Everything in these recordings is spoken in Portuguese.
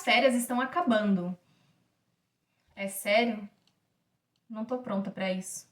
férias estão acabando. É sério? Não tô pronta para isso.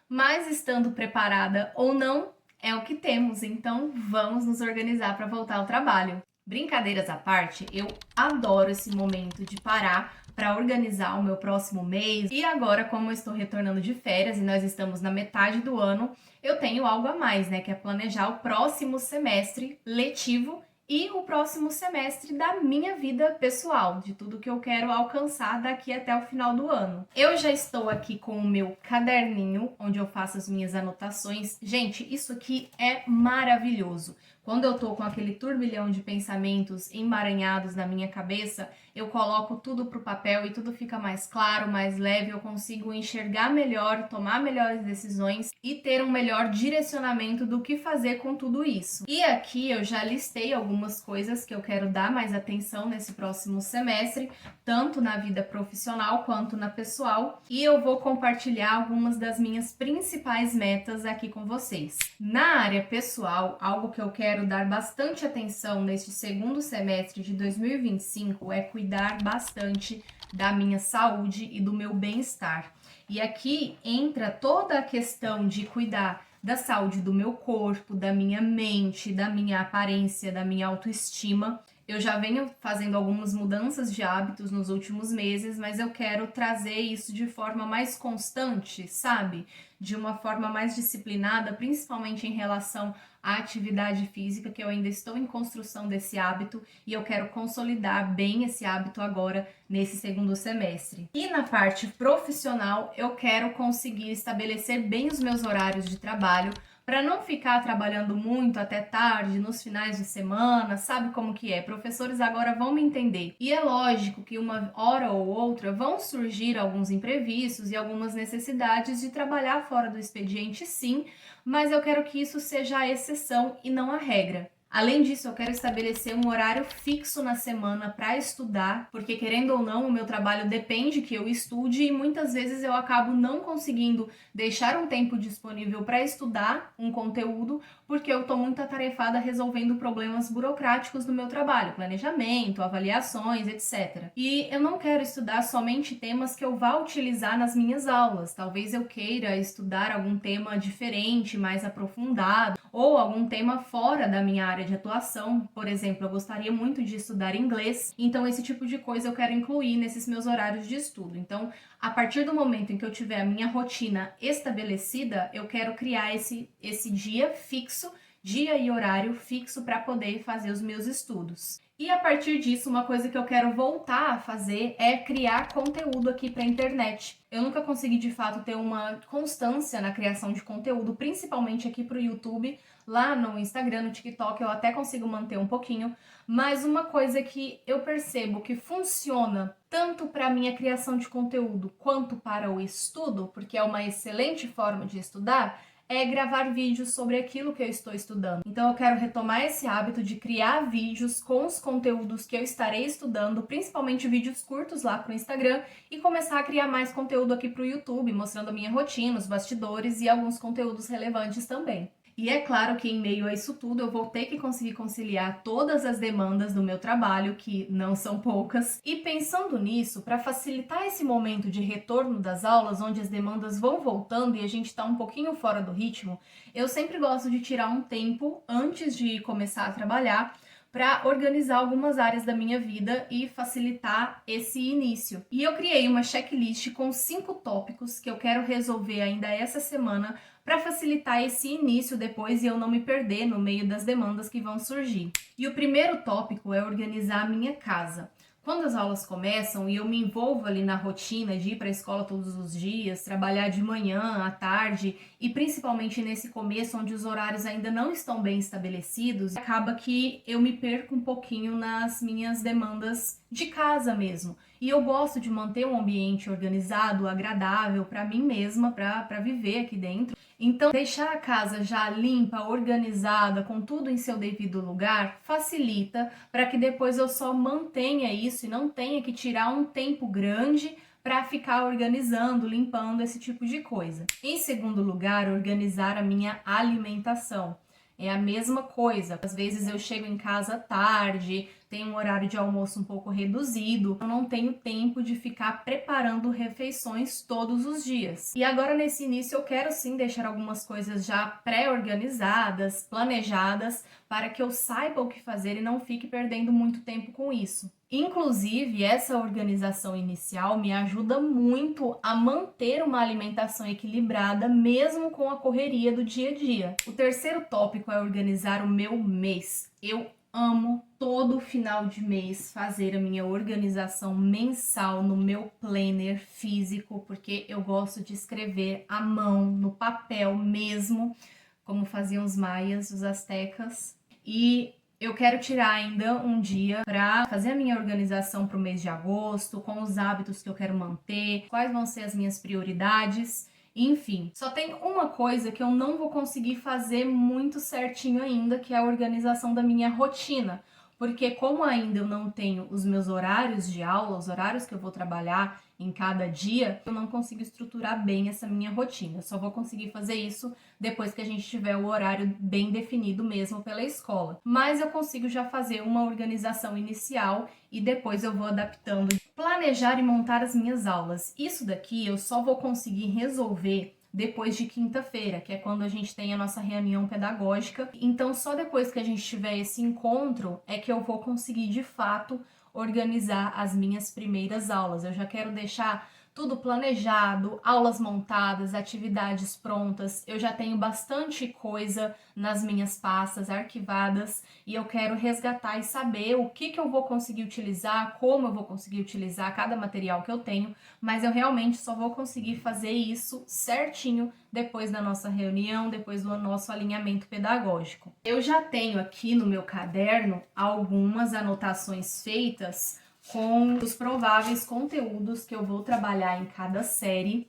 Mas estando preparada ou não, é o que temos, então vamos nos organizar para voltar ao trabalho. Brincadeiras à parte, eu adoro esse momento de parar para organizar o meu próximo mês. E agora, como eu estou retornando de férias e nós estamos na metade do ano, eu tenho algo a mais, né? Que é planejar o próximo semestre letivo e o próximo semestre da minha vida pessoal, de tudo que eu quero alcançar daqui até o final do ano. Eu já estou aqui com o meu caderninho, onde eu faço as minhas anotações. Gente, isso aqui é maravilhoso. Quando eu tô com aquele turbilhão de pensamentos emaranhados na minha cabeça, eu coloco tudo pro papel e tudo fica mais claro, mais leve, eu consigo enxergar melhor, tomar melhores decisões e ter um melhor direcionamento do que fazer com tudo isso. E aqui eu já listei algumas coisas que eu quero dar mais atenção nesse próximo semestre, tanto na vida profissional quanto na pessoal, e eu vou compartilhar algumas das minhas principais metas aqui com vocês. Na área pessoal, algo que eu quero dar bastante atenção neste segundo semestre de 2025 é cuidar bastante da minha saúde e do meu bem-estar. E aqui entra toda a questão de cuidar da saúde do meu corpo, da minha mente, da minha aparência, da minha autoestima. Eu já venho fazendo algumas mudanças de hábitos nos últimos meses, mas eu quero trazer isso de forma mais constante, sabe? De uma forma mais disciplinada, principalmente em relação à atividade física, que eu ainda estou em construção desse hábito e eu quero consolidar bem esse hábito agora nesse segundo semestre. E na parte profissional, eu quero conseguir estabelecer bem os meus horários de trabalho, para não ficar trabalhando muito até tarde, nos finais de semana, sabe como que é? Professores agora vão me entender. E é lógico que uma hora ou outra vão surgir alguns imprevistos e algumas necessidades de trabalhar fora do expediente, sim, mas eu quero que isso seja a exceção e não a regra. Além disso, eu quero estabelecer um horário fixo na semana para estudar, porque querendo ou não, o meu trabalho depende que eu estude e muitas vezes eu acabo não conseguindo deixar um tempo disponível para estudar um conteúdo, porque eu estou muito atarefada resolvendo problemas burocráticos do meu trabalho, planejamento, avaliações, etc. E eu não quero estudar somente temas que eu vá utilizar nas minhas aulas. Talvez eu queira estudar algum tema diferente, mais aprofundado, ou algum tema fora da minha área de atuação. Por exemplo, eu gostaria muito de estudar inglês, então esse tipo de coisa eu quero incluir nesses meus horários de estudo. Então, a partir do momento em que eu tiver a minha rotina estabelecida, eu quero criar esse dia fixo, dia e horário fixo para poder fazer os meus estudos. E a partir disso, uma coisa que eu quero voltar a fazer é criar conteúdo aqui para a internet. Eu nunca consegui de fato ter uma constância na criação de conteúdo, principalmente aqui para o YouTube. Lá no Instagram, no TikTok, eu até consigo manter um pouquinho, mas uma coisa que eu percebo que funciona tanto para a minha criação de conteúdo quanto para o estudo, porque é uma excelente forma de estudar, é gravar vídeos sobre aquilo que eu estou estudando. Então eu quero retomar esse hábito de criar vídeos com os conteúdos que eu estarei estudando, principalmente vídeos curtos lá pro Instagram, e começar a criar mais conteúdo aqui pro YouTube, mostrando a minha rotina, os bastidores e alguns conteúdos relevantes também. E é claro que em meio a isso tudo eu vou ter que conseguir conciliar todas as demandas do meu trabalho, que não são poucas. E pensando nisso, para facilitar esse momento de retorno das aulas, onde as demandas vão voltando e a gente está um pouquinho fora do ritmo, eu sempre gosto de tirar um tempo antes de começar a trabalhar para organizar algumas áreas da minha vida e facilitar esse início. E eu criei uma checklist com 5 tópicos que eu quero resolver ainda essa semana para facilitar esse início depois e eu não me perder no meio das demandas que vão surgir. E o primeiro tópico é organizar a minha casa. Quando as aulas começam e eu me envolvo ali na rotina de ir para a escola todos os dias, trabalhar de manhã, à tarde e principalmente nesse começo onde os horários ainda não estão bem estabelecidos, acaba que eu me perco um pouquinho nas minhas demandas de casa mesmo. E eu gosto de manter um ambiente organizado, agradável para mim mesma, para viver aqui dentro. Então, deixar a casa já limpa, organizada, com tudo em seu devido lugar, facilita para que depois eu só mantenha isso e não tenha que tirar um tempo grande para ficar organizando, limpando esse tipo de coisa. Em segundo lugar, organizar a minha alimentação. É a mesma coisa. Às vezes eu chego em casa tarde, tenho um horário de almoço um pouco reduzido, eu não tenho tempo de ficar preparando refeições todos os dias. E agora nesse início eu quero sim deixar algumas coisas já pré-organizadas, planejadas, para que eu saiba o que fazer e não fique perdendo muito tempo com isso. Inclusive, essa organização inicial me ajuda muito a manter uma alimentação equilibrada, mesmo com a correria do dia a dia. O terceiro tópico é organizar o meu mês. Eu amo todo final de mês fazer a minha organização mensal no meu planner físico, porque eu gosto de escrever à mão, no papel mesmo, como faziam os maias, os astecas. E eu quero tirar ainda um dia para fazer a minha organização para o mês de agosto, com os hábitos que eu quero manter, quais vão ser as minhas prioridades, enfim. Só tem uma coisa que eu não vou conseguir fazer muito certinho ainda, que é a organização da minha rotina. Porque como ainda eu não tenho os meus horários de aula, os horários que eu vou trabalhar em cada dia, eu não consigo estruturar bem essa minha rotina. Eu só vou conseguir fazer isso depois que a gente tiver o horário bem definido mesmo pela escola. Mas eu consigo já fazer uma organização inicial e depois eu vou adaptando. Planejar e montar as minhas aulas. Isso daqui eu só vou conseguir resolver depois de quinta-feira, que é quando a gente tem a nossa reunião pedagógica. Então, só depois que a gente tiver esse encontro é que eu vou conseguir, de fato, organizar as minhas primeiras aulas. Eu já quero deixar tudo planejado, aulas montadas, atividades prontas. Eu já tenho bastante coisa nas minhas pastas arquivadas e eu quero resgatar e saber o que eu vou conseguir utilizar, como eu vou conseguir utilizar cada material que eu tenho, mas eu realmente só vou conseguir fazer isso certinho depois da nossa reunião, depois do nosso alinhamento pedagógico. Eu já tenho aqui no meu caderno algumas anotações feitas com os prováveis conteúdos que eu vou trabalhar em cada série,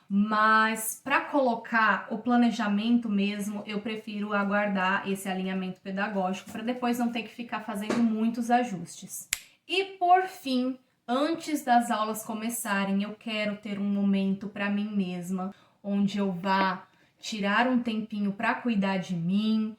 mas para colocar o planejamento mesmo, eu prefiro aguardar esse alinhamento pedagógico para depois não ter que ficar fazendo muitos ajustes. E por fim, antes das aulas começarem, eu quero ter um momento para mim mesma, onde eu vá tirar um tempinho para cuidar de mim,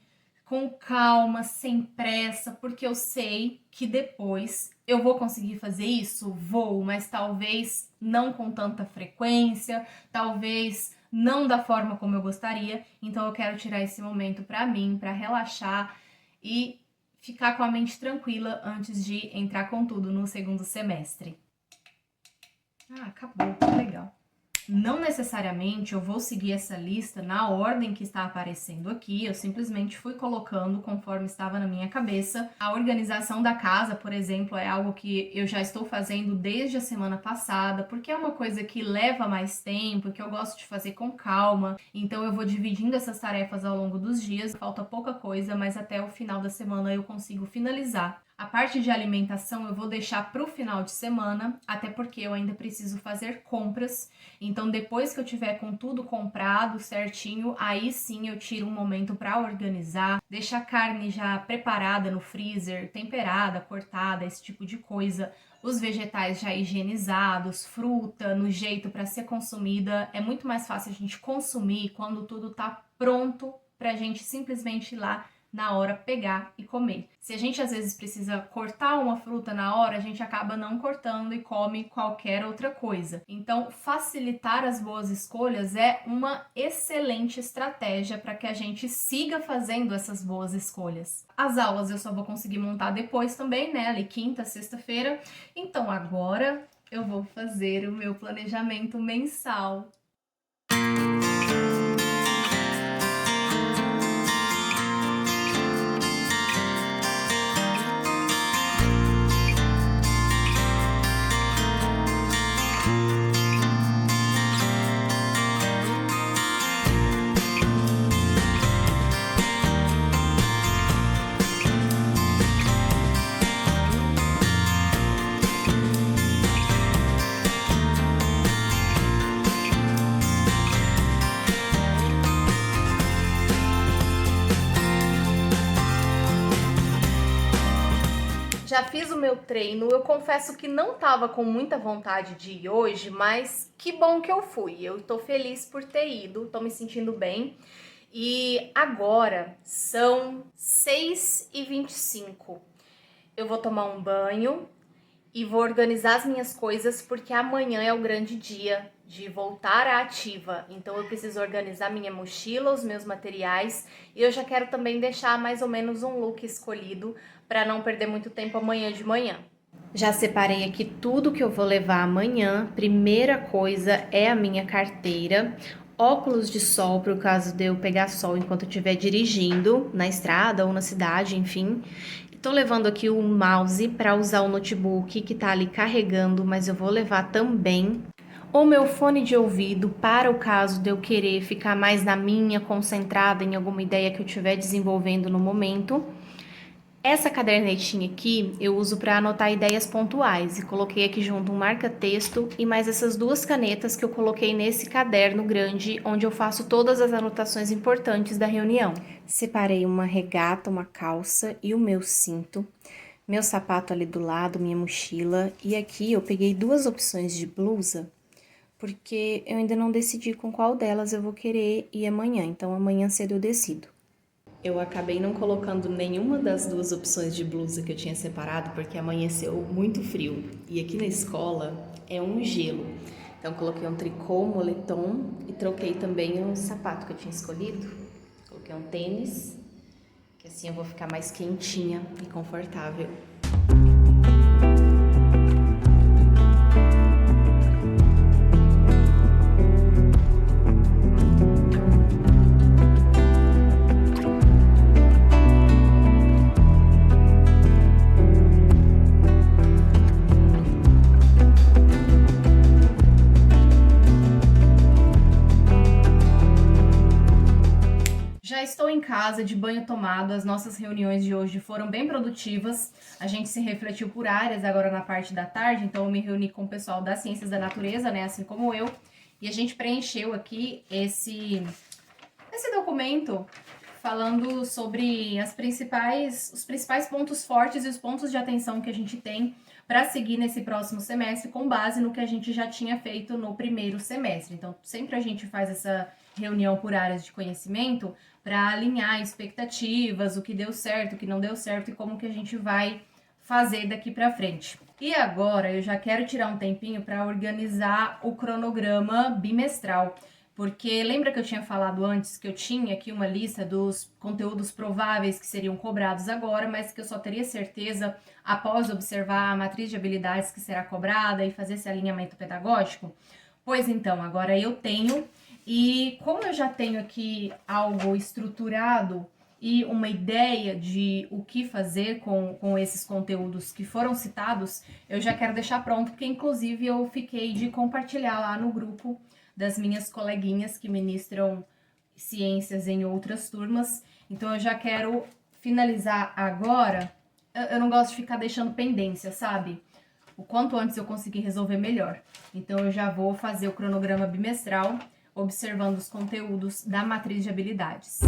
com calma, sem pressa, porque eu sei que depois eu vou conseguir fazer isso? Vou, mas talvez não com tanta frequência, talvez não da forma como eu gostaria. Então eu quero tirar esse momento para mim, para relaxar e ficar com a mente tranquila antes de entrar com tudo no segundo semestre. Acabou, que legal. Não necessariamente eu vou seguir essa lista na ordem que está aparecendo aqui, eu simplesmente fui colocando conforme estava na minha cabeça. A organização da casa, por exemplo, é algo que eu já estou fazendo desde a semana passada, porque é uma coisa que leva mais tempo, que eu gosto de fazer com calma, então eu vou dividindo essas tarefas ao longo dos dias, falta pouca coisa, mas até o final da semana eu consigo finalizar. A parte de alimentação eu vou deixar para o final de semana, até porque eu ainda preciso fazer compras. Então, depois que eu tiver com tudo comprado certinho, aí sim eu tiro um momento para organizar, deixar a carne já preparada no freezer, temperada, cortada, esse tipo de coisa. Os vegetais já higienizados, fruta no jeito para ser consumida. É muito mais fácil a gente consumir quando tudo tá pronto pra gente simplesmente ir lá na hora pegar e comer. Se a gente às vezes precisa cortar uma fruta na hora, a gente acaba não cortando e come qualquer outra coisa. Então, facilitar as boas escolhas é uma excelente estratégia para que a gente siga fazendo essas boas escolhas. As aulas eu só vou conseguir montar depois também, né? Ali quinta, sexta-feira. Então, agora eu vou fazer o meu planejamento mensal. Já fiz o meu treino, eu confesso que não tava com muita vontade de ir hoje, mas que bom que eu fui. Eu tô feliz por ter ido, tô me sentindo bem. E agora são 6h25. eu vou tomar um banho e vou organizar as minhas coisas, porque amanhã é o grande dia de voltar à ativa. Então eu preciso organizar minha mochila, os meus materiais, e eu já quero também deixar mais ou menos um look escolhido para não perder muito tempo amanhã de manhã. Já separei aqui tudo que eu vou levar amanhã. Primeira coisa é a minha carteira, óculos de sol para o caso de eu pegar sol enquanto eu estiver dirigindo na estrada ou na cidade, enfim. Tô levando aqui o mouse para usar o notebook que tá ali carregando, mas eu vou levar também o meu fone de ouvido para o caso de eu querer ficar mais na minha, concentrada em alguma ideia que eu estiver desenvolvendo no momento. Essa cadernetinha aqui eu uso para anotar ideias pontuais e coloquei aqui junto um marca-texto e mais essas duas canetas que eu coloquei nesse caderno grande onde eu faço todas as anotações importantes da reunião. Separei uma regata, uma calça e o meu cinto, meu sapato ali do lado, minha mochila, e aqui eu peguei duas opções de blusa porque eu ainda não decidi com qual delas eu vou querer ir amanhã, então amanhã cedo eu decido. Eu acabei não colocando nenhuma das duas opções de blusa que eu tinha separado porque amanheceu muito frio e aqui na escola é um gelo. Então coloquei um tricô, um moletom e troquei também o sapato que eu tinha escolhido. Coloquei um tênis, que assim eu vou ficar mais quentinha e confortável. Já estou em casa, de banho tomado, as nossas reuniões de hoje foram bem produtivas, a gente se refletiu por áreas agora na parte da tarde, então eu me reuni com o pessoal das ciências da natureza, né, assim como eu, e a gente preencheu aqui esse documento falando sobre os principais pontos fortes e os pontos de atenção que a gente tem para seguir nesse próximo semestre, com base no que a gente já tinha feito no primeiro semestre. Então, sempre a gente faz essa reunião por áreas de conhecimento para alinhar expectativas, o que deu certo, o que não deu certo e como que a gente vai fazer daqui para frente. E agora eu já quero tirar um tempinho para organizar o cronograma bimestral, porque lembra que eu tinha falado antes que eu tinha aqui uma lista dos conteúdos prováveis que seriam cobrados agora, mas que eu só teria certeza após observar a matriz de habilidades que será cobrada e fazer esse alinhamento pedagógico? Pois então, agora eu tenho, e como eu já tenho aqui algo estruturado e uma ideia de o que fazer com esses conteúdos que foram citados, eu já quero deixar pronto, porque inclusive eu fiquei de compartilhar lá no grupo das minhas coleguinhas que ministram ciências em outras turmas. Então eu já quero finalizar agora. Eu não gosto de ficar deixando pendência, sabe? O quanto antes eu conseguir resolver, melhor. Então eu já vou fazer o cronograma bimestral, observando os conteúdos da matriz de habilidades.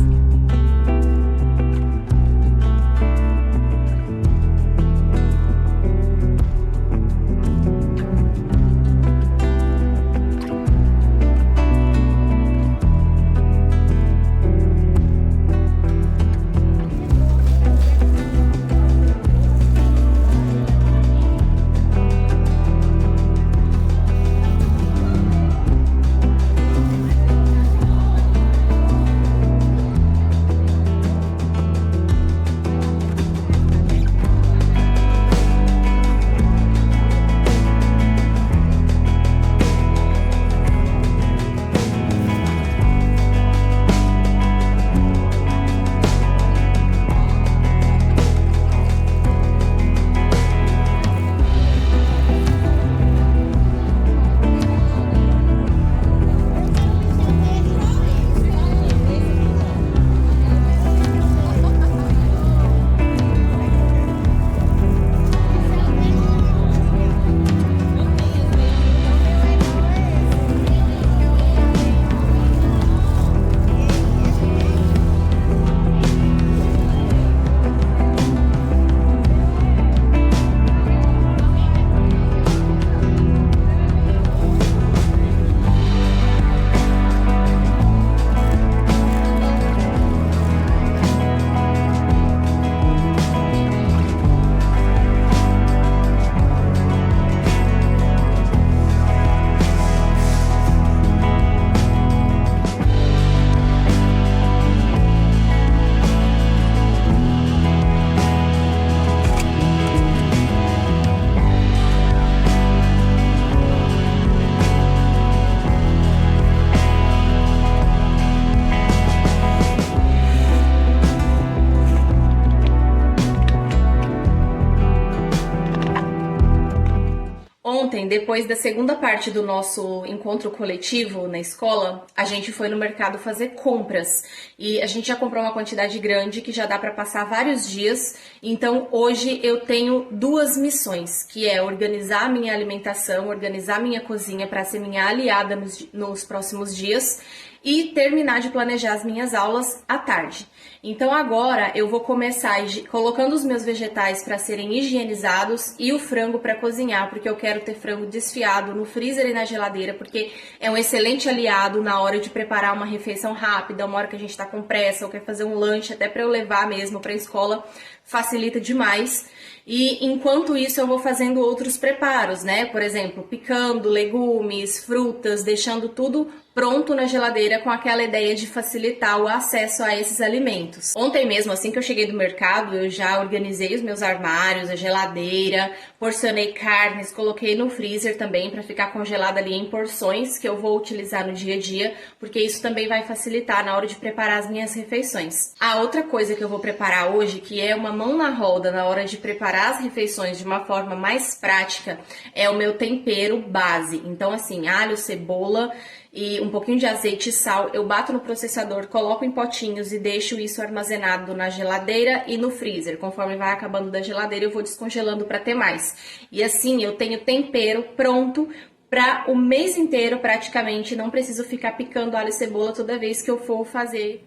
Ontem, depois da segunda parte do nosso encontro coletivo na escola, a gente foi no mercado fazer compras e a gente já comprou uma quantidade grande que já dá para passar vários dias. Então, hoje eu tenho duas missões, que é organizar a minha alimentação, organizar a minha cozinha para ser minha aliada nos próximos dias e terminar de planejar as minhas aulas à tarde. Então agora eu vou começar colocando os meus vegetais para serem higienizados e o frango para cozinhar, porque eu quero ter frango desfiado no freezer e na geladeira, porque é um excelente aliado na hora de preparar uma refeição rápida, uma hora que a gente está com pressa ou quer fazer um lanche, até para eu levar mesmo para a escola, facilita demais. E enquanto isso eu vou fazendo outros preparos, né? Por exemplo, picando legumes, frutas, deixando tudo pronto na geladeira com aquela ideia de facilitar o acesso a esses alimentos. Ontem mesmo, assim que eu cheguei do mercado, eu já organizei os meus armários, a geladeira, porcionei carnes, coloquei no freezer também para ficar congelada ali em porções que eu vou utilizar no dia a dia, porque isso também vai facilitar na hora de preparar as minhas refeições. A outra coisa que eu vou preparar hoje, que é uma mão na roda na hora de preparar as refeições de uma forma mais prática, é o meu tempero base. Então assim, alho, cebola e um pouquinho de azeite e sal, eu bato no processador, coloco em potinhos e deixo isso armazenado na geladeira e no freezer. Conforme vai acabando da geladeira, eu vou descongelando para ter mais. E assim, eu tenho tempero pronto para o mês inteiro praticamente, não preciso ficar picando alho e cebola toda vez que eu for fazer.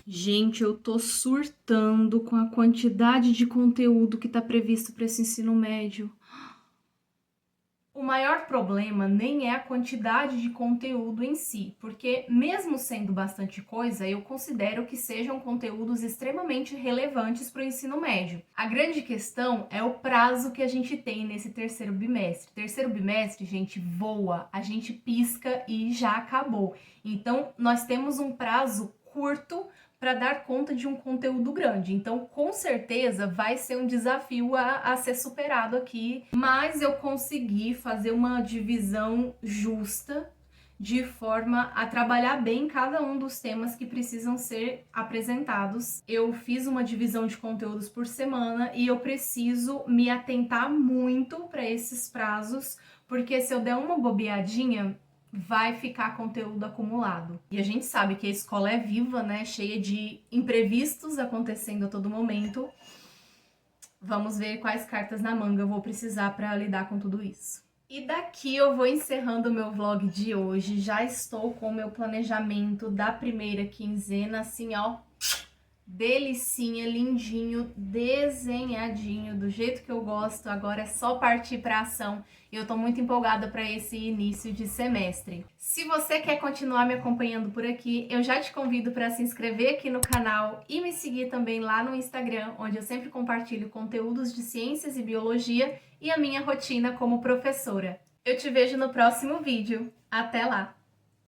Gente, eu tô surtando com a quantidade de conteúdo que tá previsto para esse ensino médio. O maior problema nem é a quantidade de conteúdo em si, porque mesmo sendo bastante coisa, eu considero que sejam conteúdos extremamente relevantes para o ensino médio. A grande questão é o prazo que a gente tem nesse terceiro bimestre. Terceiro bimestre, gente, voa, a gente pisca e já acabou. Então, nós temos um prazo curto para dar conta de um conteúdo grande. Então, com certeza, vai ser um desafio a ser superado aqui, mas eu consegui fazer uma divisão justa de forma a trabalhar bem cada um dos temas que precisam ser apresentados. Eu fiz uma divisão de conteúdos por semana e eu preciso me atentar muito para esses prazos, porque se eu der uma bobeadinha, vai ficar conteúdo acumulado. E a gente sabe que a escola é viva, né? Cheia de imprevistos acontecendo a todo momento. Vamos ver quais cartas na manga eu vou precisar para lidar com tudo isso. E daqui eu vou encerrando o meu vlog de hoje. Já estou com o meu planejamento da primeira quinzena, assim, ó, delicinha, lindinho, desenhadinho, do jeito que eu gosto. Agora é só partir para ação. Eu tô muito empolgada para esse início de semestre. Se você quer continuar me acompanhando por aqui, eu já te convido para se inscrever aqui no canal e me seguir também lá no Instagram, onde eu sempre compartilho conteúdos de ciências e biologia e a minha rotina como professora. Eu te vejo no próximo vídeo. Até lá!